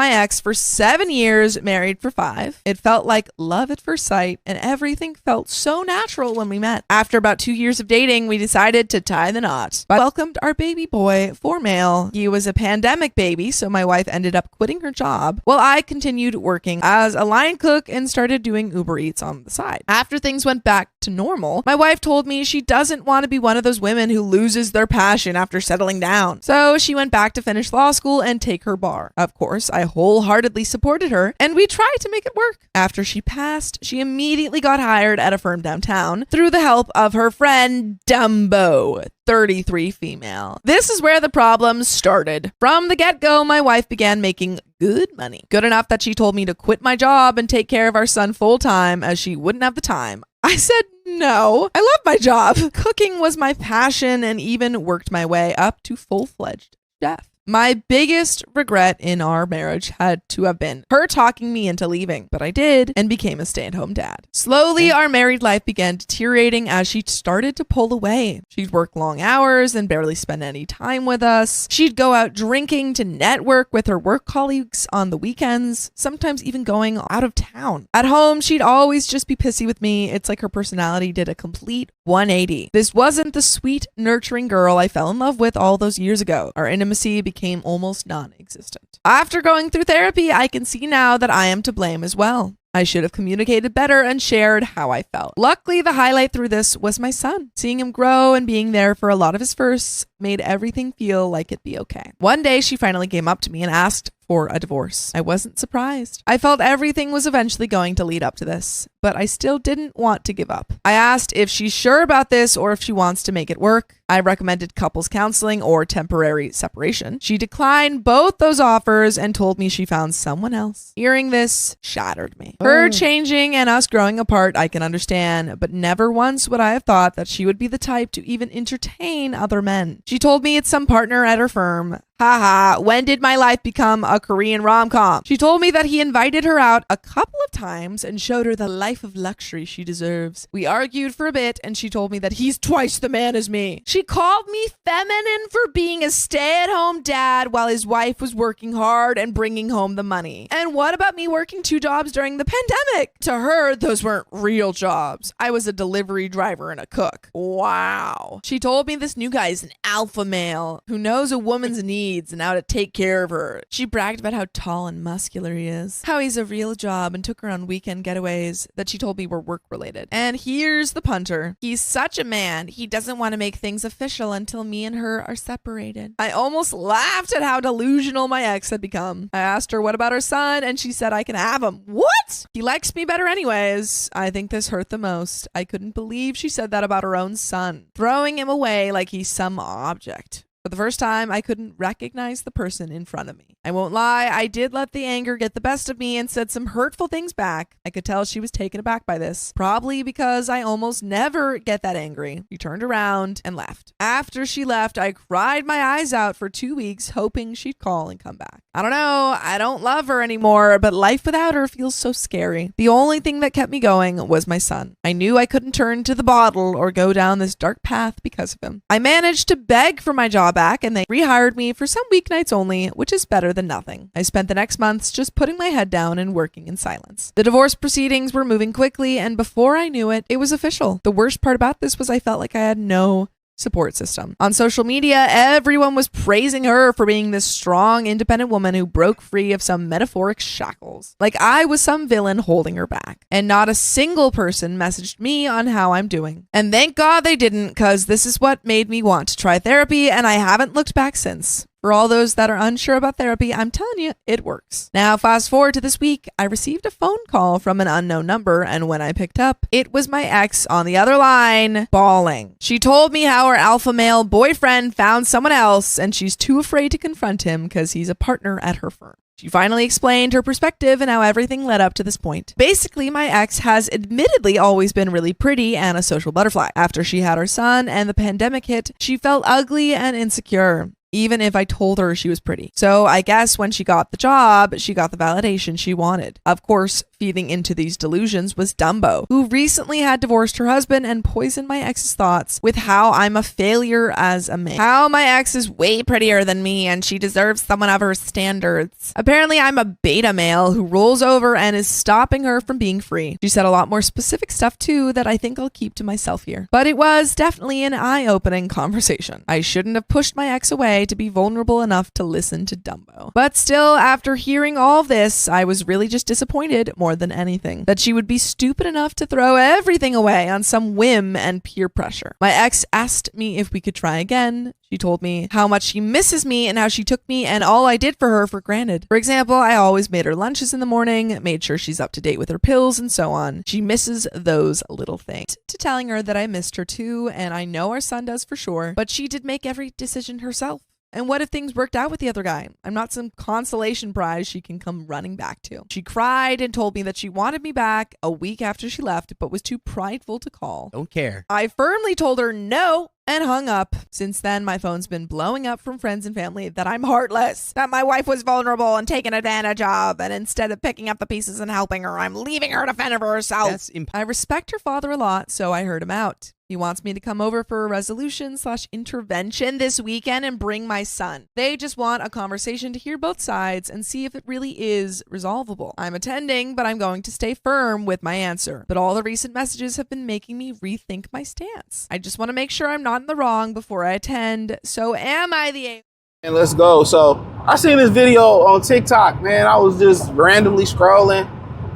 my ex for 7 years, married for 5. It felt like love at first sight, and everything felt so natural when we met. After about 2 years of dating, we decided to tie the knot. But welcomed our baby boy, 4 male. He was a pandemic baby, so my wife ended up quitting her job while I continued working as a line cook and started doing Uber Eats on the side. After things went back to normal, my wife told me she doesn't want to be one of those women who loses their passion after settling down. So she went back to finish law school and take her bar. Of course, I wholeheartedly supported her, and we tried to make it work. After she passed, she immediately got hired at a firm downtown through the help of her friend Dumbo, 33 female. This is where the problems started. From the get-go, my wife began making good money. Good enough that she told me to quit my job and take care of our son full-time as she wouldn't have the time. I said no. I love my job. Cooking was my passion and even worked my way up to full-fledged chef. My biggest regret in our marriage had to have been her talking me into leaving, but I did and became a stay-at-home dad. Slowly, our married life began deteriorating as she started to pull away. She'd work long hours and barely spend any time with us. She'd go out drinking to network with her work colleagues on the weekends, sometimes even going out of town. At home, she'd always just be pissy with me. It's like her personality did a complete 180. This wasn't the sweet, nurturing girl I fell in love with all those years ago. Our intimacy became almost non-existent. After going through therapy, I can see now that I am to blame as well. I should have communicated better and shared how I felt. Luckily, the highlight through this was my son. Seeing him grow and being there for a lot of his firsts made everything feel like it'd be okay. One day, she finally came up to me and asked for a divorce. I wasn't surprised. I felt everything was eventually going to lead up to this, but I still didn't want to give up. I asked if she's sure about this or if she wants to make it work. I recommended couples counseling or temporary separation. She declined both those offers and told me she found someone else. Hearing this shattered me. Her changing and us growing apart, I can understand, but never once would I have thought that she would be the type to even entertain other men. She told me it's some partner at her firm. Haha, when did my life become a Korean rom-com? She told me that he invited her out a couple of times and showed her the life of luxury she deserves. We argued for a bit and she told me that he's twice the man as me. She called me feminine for being a stay-at-home dad while his wife was working hard and bringing home the money. And what about me working 2 jobs during the pandemic? To her, those weren't real jobs. I was a delivery driver and a cook. Wow. She told me this new guy is an alpha male who knows a woman's needs and how to take care of her. She bragged about how tall and muscular he is, how he's a real job, and took her on weekend getaways that she told me were work related. And here's the punter. He's such a man, he doesn't want to make things official until me and her are separated. I almost laughed at how delusional my ex had become. I asked her what about her son, and she said I can have him. What? He likes me better anyways. I think this hurt the most. I couldn't believe she said that about her own son, throwing him away like he's some object. For the first time, I couldn't recognize the person in front of me. I won't lie, I did let the anger get the best of me and said some hurtful things back. I could tell she was taken aback by this, probably because I almost never get that angry. She turned around and left. After she left, I cried my eyes out for 2 weeks, hoping she'd call and come back. I don't know, I don't love her anymore, but life without her feels so scary. The only thing that kept me going was my son. I knew I couldn't turn to the bottle or go down this dark path because of him. I managed to beg for my job back and they rehired me for some weeknights only, which is better than nothing. I spent the next months just putting my head down and working in silence. The divorce proceedings were moving quickly, and before I knew it, it was official. The worst part about this was I felt like I had no support system. On social media, everyone was praising her for being this strong, independent woman who broke free of some metaphoric shackles. Like I was some villain holding her back. And not a single person messaged me on how I'm doing. And thank God they didn't, because this is what made me want to try therapy, and I haven't looked back since. For all those that are unsure about therapy, I'm telling you, it works. Now, fast forward to this week, I received a phone call from an unknown number, and when I picked up, it was my ex on the other line, bawling. She told me how her alpha male boyfriend found someone else, and she's too afraid to confront him because he's a partner at her firm. She finally explained her perspective and how everything led up to this point. Basically, my ex has admittedly always been really pretty and a social butterfly. After she had her son and the pandemic hit, she felt ugly and insecure, even if I told her she was pretty. So I guess when she got the job, she got the validation she wanted. Of course, Feeding into these delusions was Dumbo, who recently had divorced her husband and poisoned my ex's thoughts with how I'm a failure as a man. How my ex is way prettier than me and she deserves someone of her standards. Apparently, I'm a beta male who rolls over and is stopping her from being free. She said a lot more specific stuff too that I think I'll keep to myself here. But it was definitely an eye-opening conversation. I shouldn't have pushed my ex away to be vulnerable enough to listen to Dumbo. But still, after hearing all of this, I was really just disappointed more than anything that she would be stupid enough to throw everything away on some whim and peer pressure. My ex asked me if we could try again. She told me how much she misses me and how she took me and all I did for her for granted. For example, I always made her lunches in the morning, made sure she's up to date with her pills, and so on. She misses those little things. To telling her that I missed her too, and I know our son does for sure, but she did make every decision herself. And what if things worked out with the other guy? I'm not some consolation prize she can come running back to. She cried and told me that she wanted me back a week after she left, but was too prideful to call. Don't care. I firmly told her no and hung up. Since then, my phone's been blowing up from friends and family that I'm heartless, that my wife was vulnerable and taken advantage of, and instead of picking up the pieces and helping her, I'm leaving her to fend for herself. I respect her father a lot, so I heard him out. He wants me to come over for a resolution/intervention this weekend and bring my son. They just want a conversation to hear both sides and see if it really is resolvable. I'm attending, but I'm going to stay firm with my answer. But all the recent messages have been making me rethink my stance. I just want to make sure I'm not in the wrong before I attend. So am I the And let's go. So I seen this video on TikTok, man. I was just randomly scrolling,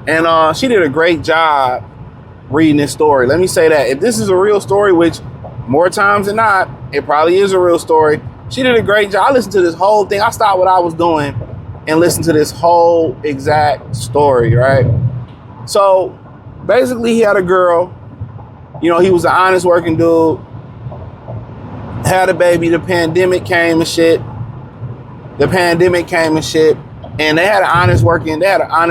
and she did a great job reading this story. Let me say that if this is a real story, which more times than not, it probably is a real story, she did a great job. I listened to this whole thing. I stopped what I was doing and listened to this whole exact story, right? So basically he had a girl, you know, he was an honest working dude, had a baby, the pandemic came and shit. And they had an honest working dude. I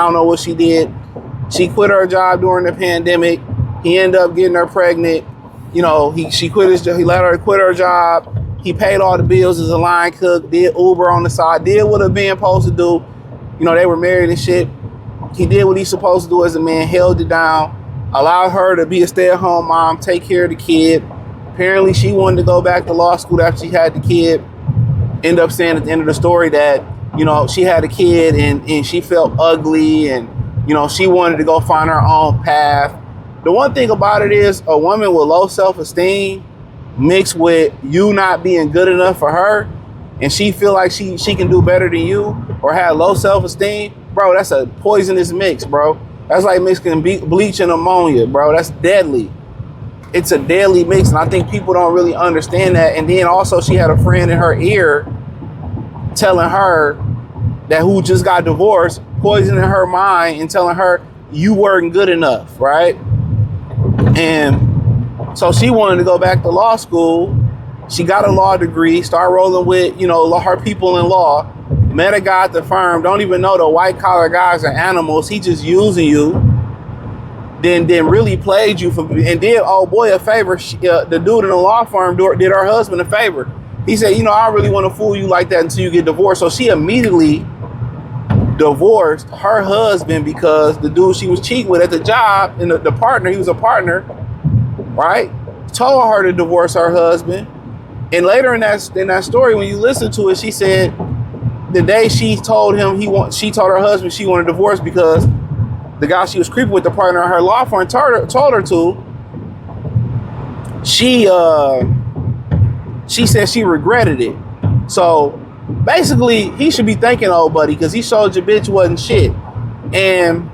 don't know what she did. She quit her job during the pandemic. He ended up getting her pregnant. You know, he let her quit her job. He paid all the bills as a line cook, did Uber on the side, did what a man supposed to do. You know, they were married and shit. He did what he's supposed to do as a man, held it down, allowed her to be a stay-at-home mom, take care of the kid. Apparently she wanted to go back to law school after she had the kid. End up saying at the end of the story that, you know, she had a kid and she felt ugly and, you know, she wanted to go find her own path. The one thing about it is a woman with low self-esteem mixed with you not being good enough for her and she feel like she can do better than you or have low self-esteem, bro, that's a poisonous mix, bro. That's like mixing bleach and ammonia, bro. That's deadly. It's a deadly mix, and I think people don't really understand that. And then also she had a friend in her ear telling her that who just got divorced, poisoning her mind and telling her you weren't good enough, right? And so she wanted to go back to law school. She got a law degree, started rolling with, you know, her people in law, met a guy at the firm, don't even know the white collar guys are animals. He just using you. Then really played you and did old boy a favor. The dude in the law firm did her husband a favor. He said, you know, I really want to fool you like that until you get divorced. So she immediately divorced her husband because the dude she was cheating with at the job and the partner, he was a partner, right? Told her to divorce her husband. And later in that story, when you listen to it, she said the day she told him she told her husband she wanted a divorce because the guy she was creeping with, the partner of her law firm, told her to. She said she regretted it. So basically, he should be thanking old buddy because he showed your bitch wasn't shit. And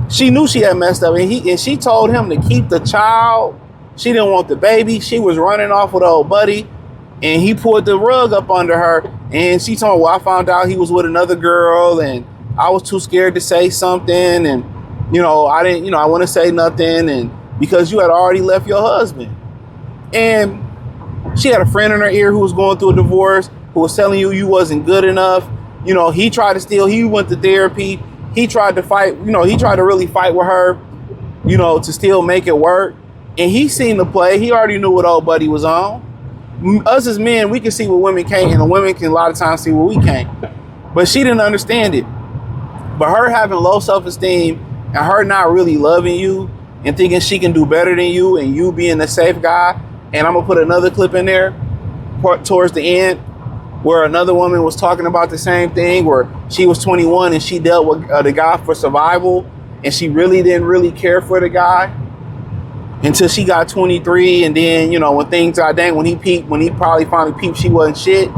she knew she had messed up, and she told him to keep the child. She didn't want the baby. She was running off with old buddy, and he pulled the rug up under her. And she told him, well, I found out he was with another girl, and I was too scared to say something, and you know, I didn't, you know, I want to say nothing, and because you had already left your husband. And she had a friend in her ear who was going through a divorce, who was telling you wasn't good enough. You know, he tried to steal, he went to therapy. He tried to fight, you know, he tried to really fight with her, you know, to still make it work. And he seen the play. He already knew what old buddy was on. Us as men, we can see what women can't, and the women can a lot of times see what we can't. But she didn't understand it. But her having low self-esteem and her not really loving you and thinking she can do better than you and you being the safe guy. And I'm gonna put another clip in there towards the end where another woman was talking about the same thing, where she was 21 and she dealt with the guy for survival, and she really didn't really care for the guy until she got 23. And then, you know, when things got dang, when he probably finally peeped, she wasn't shit.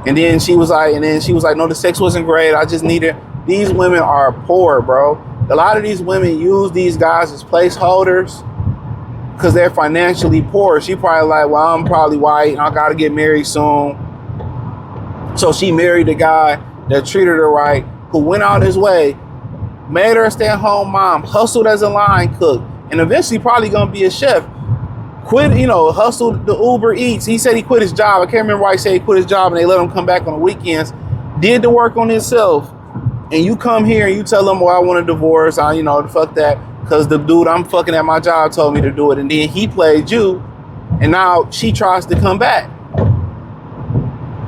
And then she was like, no, the sex wasn't great. I just needed. These women are poor, bro. A lot of these women use these guys as placeholders because they're financially poor. She probably like, well, I'm probably white and I gotta get married soon. So she married a guy that treated her right, who went out his way, made her a stay-at-home mom, hustled as a line cook, and eventually probably gonna be a chef. Quit, you know, hustled the Uber Eats. He said he quit his job. I can't remember why he said he quit his job and they let him come back on the weekends. Did the work on himself. And you come here and you tell him, well, I want a divorce. Fuck that. Because the dude I'm fucking at my job told me to do it. And then he played you. And now she tries to come back.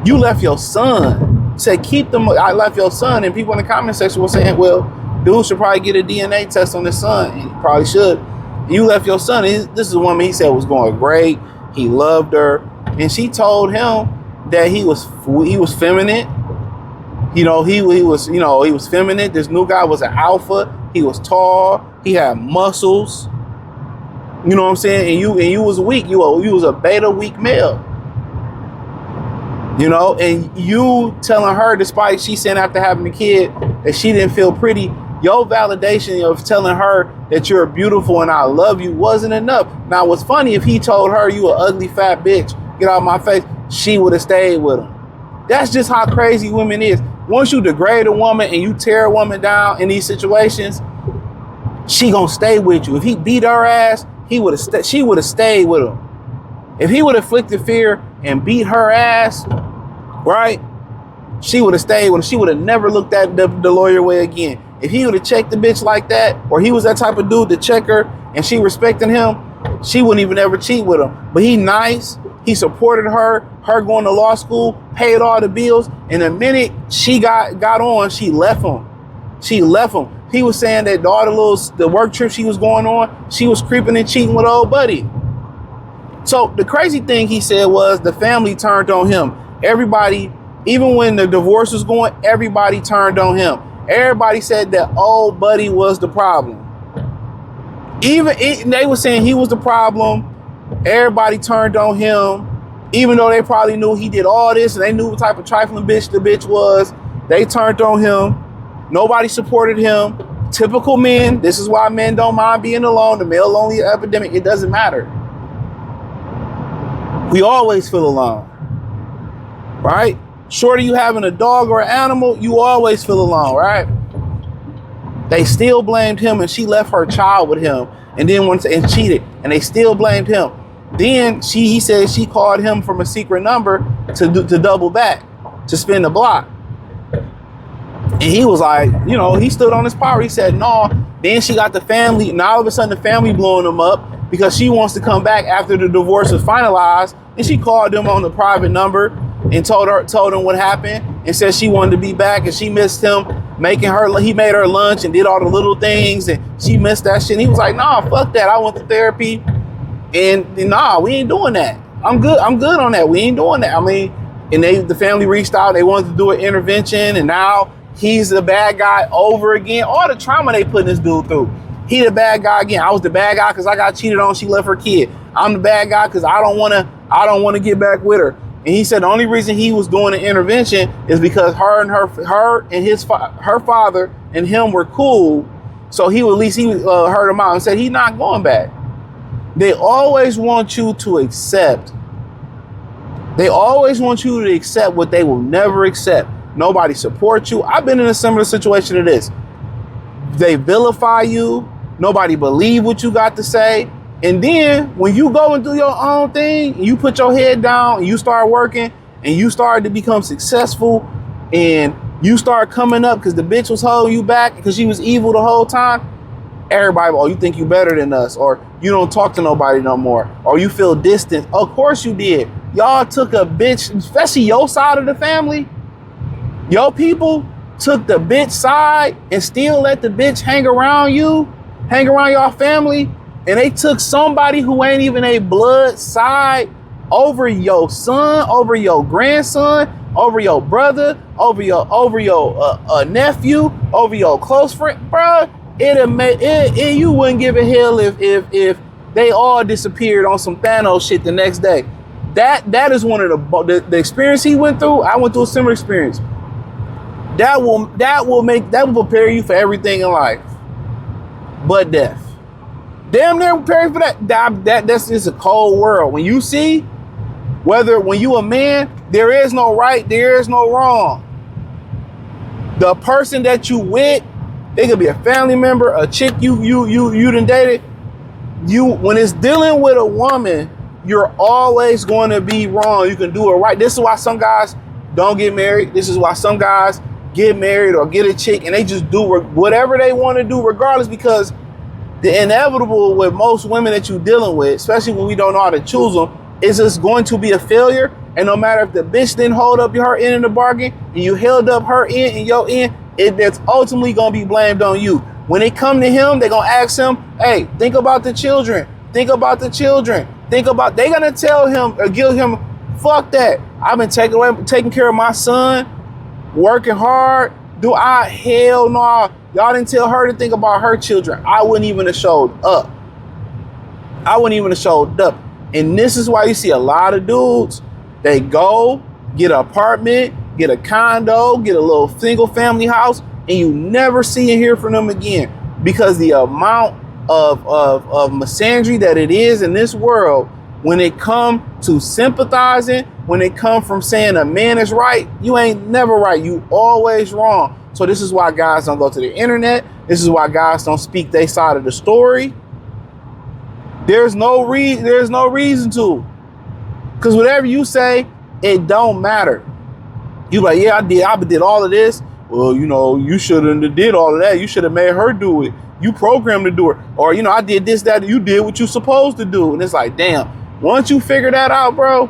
You left your son. Said, I left your son. And people in the comment section were saying, well, dude should probably get a DNA test on his son. And he probably should. You left your son. This is a woman he said was going great. He loved her. And she told him that he was feminine. You know, he was feminine. This new guy was an alpha. He was tall. He had muscles. You know what I'm saying? And you was weak. You was a beta weak male. You know, and you telling her, despite she saying after having a kid that she didn't feel pretty, your validation of telling her that you're beautiful and I love you wasn't enough. Now, what's funny, if he told her you an ugly fat bitch, get out of my face, she would have stayed with him. That's just how crazy women is. Once you degrade a woman and you tear a woman down in these situations, she gonna stay with you. If he beat her ass, she would have stayed with him. If he would have inflicted fear and beat her ass, right? She would have stayed with him. She would have never looked at the lawyer way again. If he would have checked the bitch like that, or he was that type of dude to check her and she respected him, she wouldn't even ever cheat with him. But he nice. He supported her going to law school, paid all the bills. And the minute she got on, she left him. She left him. He was saying that the work trip she was going on, she was creeping and cheating with old buddy. So the crazy thing he said was the family turned on him. Everybody, even when the divorce was going, everybody turned on him. Everybody said that old buddy was the problem. They were saying he was the problem. Everybody turned on him, even though they probably knew he did all this and they knew what type of trifling bitch the bitch was. They turned on him. Nobody supported him. Typical men. This is why men don't mind being alone. The male lonely epidemic. It doesn't matter. We always feel alone, right? Short of you having a dog or an animal, you always feel alone, right? They still blamed him and she left her child with him and then and cheated, and they still blamed him. Then he said she called him from a secret number to double back, to spin the block. And he was like, you know, he stood on his power. He said, no. Then she got the family. Now all of a sudden the family blowing him up because she wants to come back after the divorce is finalized. And she called them on the private number and told him what happened and said she wanted to be back and she missed him he made her lunch and did all the little things and she missed that shit. And he was like, nah, fuck that. I went to therapy and nah, we ain't doing that. I'm good on that. We ain't doing that. I mean, and the family reached out. They wanted to do an intervention and now he's the bad guy over again. All the trauma they putting this dude through. He the bad guy again. I was the bad guy because I got cheated on. She left her kid. I'm the bad guy because I don't want to get back with her. And he said the only reason he was doing an intervention is because her father and him were cool. So he heard him out and said he's not going back. They always want you to accept. They always want you to accept what they will never accept. Nobody supports you. I've been in a similar situation to this. They vilify you. Nobody believe what you got to say. And then when you go and do your own thing, you put your head down and you start working and you start to become successful and you start coming up because the bitch was holding you back because she was evil the whole time. Everybody, oh, you think you better than us, or you don't talk to nobody no more, or you feel distant. Of course you did. Y'all took a bitch, especially your side of the family, your people, took the bitch side and still let the bitch hang around y'all family, and they took somebody who ain't even a blood side over your son, over your grandson, over your brother, over your nephew, over your close friend, bruh, you wouldn't give a hell if they all disappeared on some Thanos shit the next day. That is one of the experience he went through. I went through a similar experience. That will prepare you for everything in life, but death. Damn near preparing for that. That's just a cold world. When you see, when you a man, there is no right, there is no wrong. The person that you with, they could be a family member, a chick you done dated. When it's dealing with a woman, you're always going to be wrong. You can do it right. This is why some guys don't get married. This is why some guys get married or get a chick and they just do whatever they want to do regardless, because the inevitable with most women that you're dealing with, especially when we don't know how to choose them, is just going to be a failure. And no matter if the bitch didn't hold up her end of the bargain and you held up her end and your end, that's ultimately going to be blamed on you. When they come to him, they're going to ask him, hey, think about the children. Think about the children. They're going to tell him or give him, fuck that. I've been taking care of my son, working hard. Hell no. Y'all didn't tell her to think about her children. I wouldn't even have showed up. And this is why you see a lot of dudes, they go get an apartment, get a condo, get a little single family house, and you never see and hear from them again, because the amount of misandry that it is in this world, when it come to sympathizing, when it come from saying a man is right, you ain't never right. You always wrong. So this is why guys don't go to the internet. This is why guys don't speak their side of the story. There's no reason to. Because whatever you say, it don't matter. You like, yeah, I did all of this. Well, you shouldn't have did all of that. You should have made her do it. You programmed to do it. Or, I did this, that, you did what you supposed to do. And it's like, damn, once you figure that out, bro,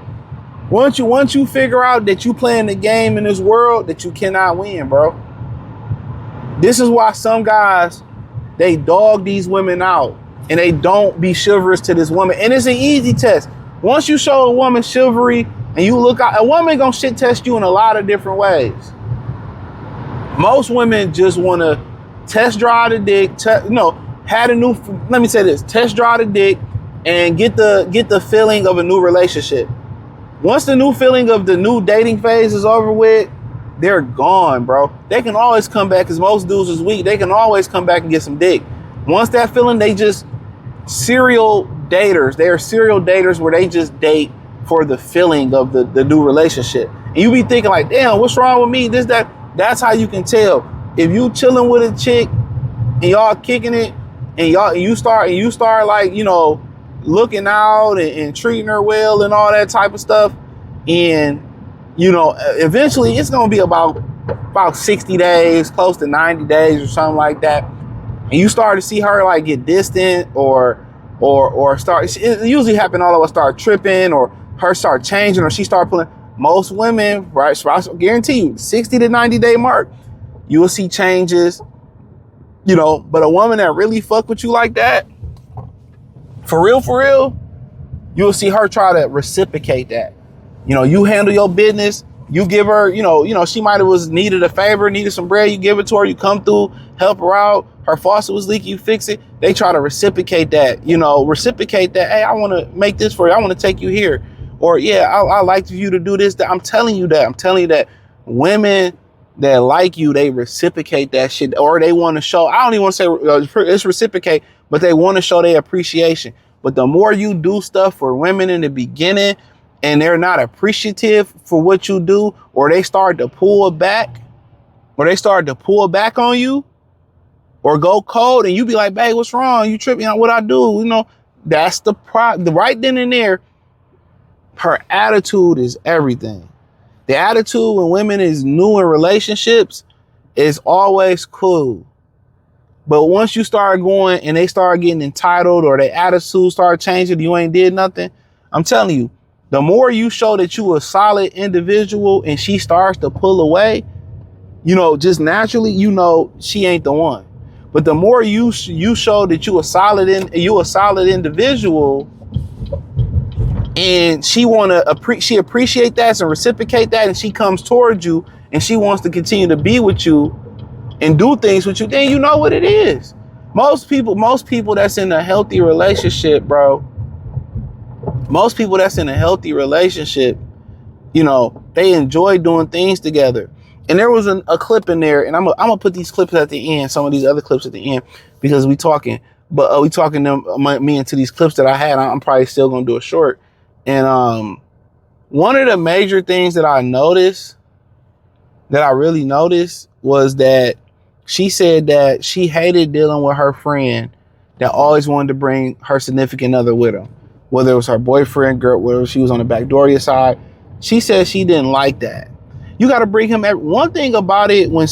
once you figure out that you playing the game in this world, that you cannot win, bro. This is why some guys, they dog these women out and they don't be chivalrous to this woman. And it's an easy test. Once you show a woman chivalry and you look out, a woman gonna shit test you in a lot of different ways. Most women just want to test drive the dick, test drive the dick and get the feeling of a new relationship. Once the new feeling of the new dating phase is over with, they're gone, bro. They can always come back, because most dudes is weak. They can always come back and get some dick. Once that feeling, they just serial daters. They are serial daters where they just date for the feeling of the new relationship. And you be thinking like, damn, what's wrong with me? This, that. That's how you can tell. If you chilling with a chick and y'all kicking it and you start like, looking out and treating her well and all that type of stuff. And, eventually it's going to be about 60 days, close to 90 days or something like that. And you start to see her like get distant or start, it usually happen, all of us start tripping or her start changing or she start pulling. Most women, right, so I guarantee you, 60 to 90 day mark, you will see changes, but a woman that really fuck with you like that, for real, you will see her try to reciprocate that. You handle your business, you give her, she might have needed a favor, needed some bread, you give it to her, you come through, help her out, her faucet was leaking, you fix it. They try to reciprocate that, hey, I want to make this for you, I want to take you here. Or, yeah, I like you to do this. I'm telling you that women that like you, they reciprocate that shit, or they want to show, I don't even want to say it's reciprocate, but they want to show their appreciation. But the more you do stuff for women in the beginning and they're not appreciative for what you do, or they start to pull back on you or go cold and you be like, babe, what's wrong? You tripping on what I do? That's the right then and there. Her attitude is everything. The attitude when women is new in relationships is always cool. But once you start going and they start getting entitled or their attitude start changing, you ain't did nothing. I'm telling you, the more you show that you a solid individual and she starts to pull away, you know, just naturally, you know, she ain't the one. But the more you show that you a solid individual, and she she appreciate that and reciprocate that, and she comes towards you and she wants to continue to be with you and do things with you, then you know what it is. Most people that's in a healthy relationship, bro, you know, they enjoy doing things together. And there was a clip in there, and I'm gonna put these clips at the end, some of these other clips at the end, because we talking me into these clips that I had. I'm probably still gonna do a short. And one of the major things that I really noticed, was that she said that she hated dealing with her friend that always wanted to bring her significant other with her, whether it was her boyfriend, girl, whether she was on the Backdooria side. She said she didn't like that. You got to bring him. One thing about it, when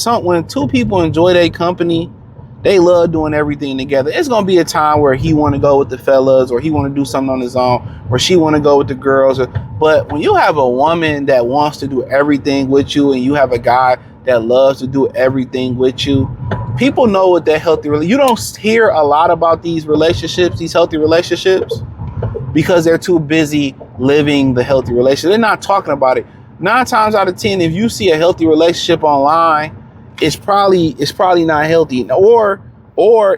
two people enjoy their company, they love doing everything together. It's gonna be a time where he want to go with the fellas, or he want to do something on his own, or she want to go with the girls. But when you have a woman that wants to do everything with you, and you have a guy that loves to do everything with you, people know what that healthy. You don't hear a lot about these relationships, these healthy relationships, because they're too busy living the healthy relationship. They're not talking about it. 9 times out of 10, if you see a healthy relationship online, it's probably not healthy. Or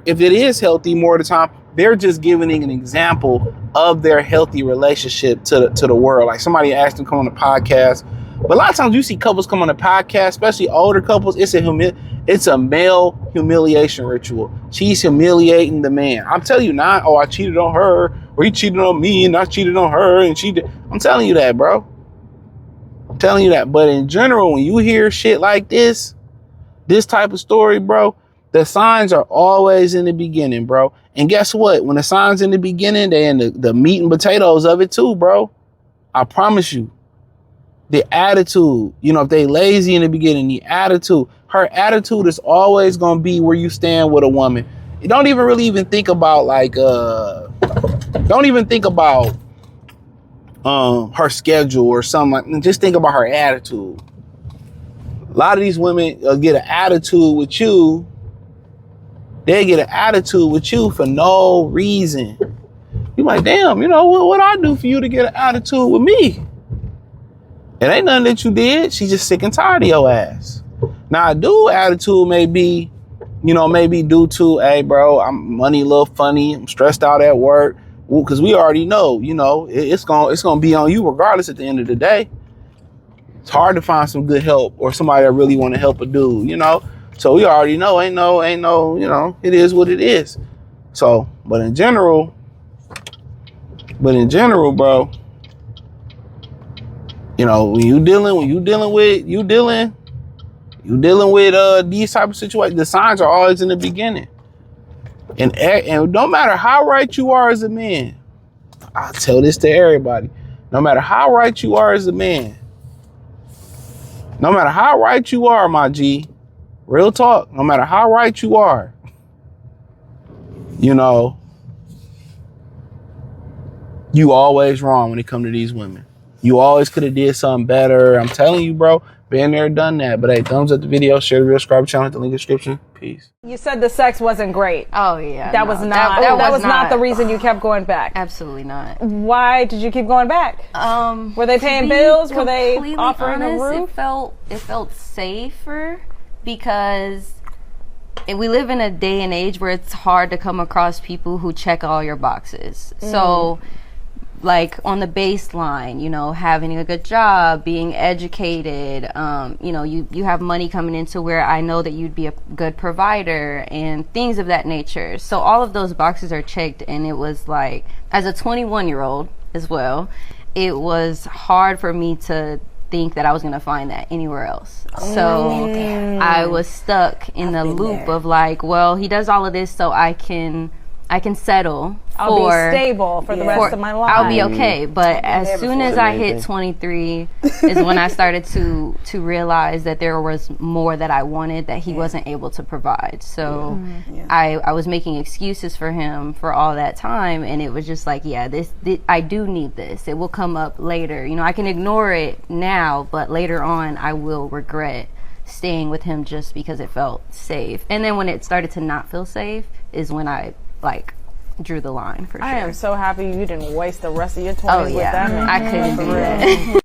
if it is healthy, more of the time, they're just giving an example of their healthy relationship to the world. Like somebody asked them to come on the podcast. But a lot of times you see couples come on the podcast, especially older couples, it's a male humiliation ritual. She's humiliating the man. I'm telling you not, oh, I cheated on her, or he cheated on me and I cheated on her and she did. I'm telling you that, bro. I'm telling you that. But in general, when you hear shit like this type of story, bro, the signs are always in the beginning, bro. And guess what? When the signs in the beginning, they in the meat and potatoes of it too, bro. I promise you. The attitude, you know, if they lazy in the beginning, the attitude, her attitude is always going to be where you stand with a woman. You don't even really think about her schedule or something. Like, just think about her attitude. A lot of these women get an attitude with you. They get an attitude with you for no reason. You're like, damn, you know, what I do for you to get an attitude with me? It ain't nothing that you did. She's just sick and tired of your ass. Now, a dude attitude may be due to, hey, bro, I'm money a little funny. I'm stressed out at work. Because we already know, you know, it's gonna be on you regardless at the end of the day. It's hard to find some good help or somebody that really want to help a dude, you know. So we already know, ain't no, you know, it is what it is. So, but in general, bro, you know, when you dealing with these type of situations, the signs are always in the beginning. And no matter how right you are as a man, I tell this to everybody, no matter how right you are as a man, no matter how right you are, my G, real talk, no matter how right you are, you know, you always wrong when it comes to these women. You always could have did something better. I'm telling you, bro, been there, done that. But hey, thumbs up the video, share the real, subscribe channel, hit the link in the description. Peace. You said the sex wasn't great. Oh yeah, that was not the reason you kept going back. Absolutely not. Why did you keep going back? Were they paying bills? Were they offering a roof? It felt safer because we live in a day and age where it's hard to come across people who check all your boxes. So, like on the baseline, you know, having a good job, being educated, you know, you have money coming into where I know that you'd be a good provider and things of that nature. So all of those boxes are checked, and it was like, as a 21-year-old as well, it was hard for me to think that I was going to find that anywhere else. So I was stuck in the loop of like, well, he does all of this so I can settle. I'll be stable for the rest of my life. I'll be okay. But as soon as I hit 23 is when I started to realize that there was more that I wanted that he wasn't able to provide. So I was making excuses for him for all that time, and it was just like, yeah, this I do need this. It will come up later. You know, I can ignore it now, but later on I will regret staying with him just because it felt safe. And then when it started to not feel safe is when I like drew the line for sure. I am so happy you didn't waste the rest of your 20s with that man. I couldn't do that.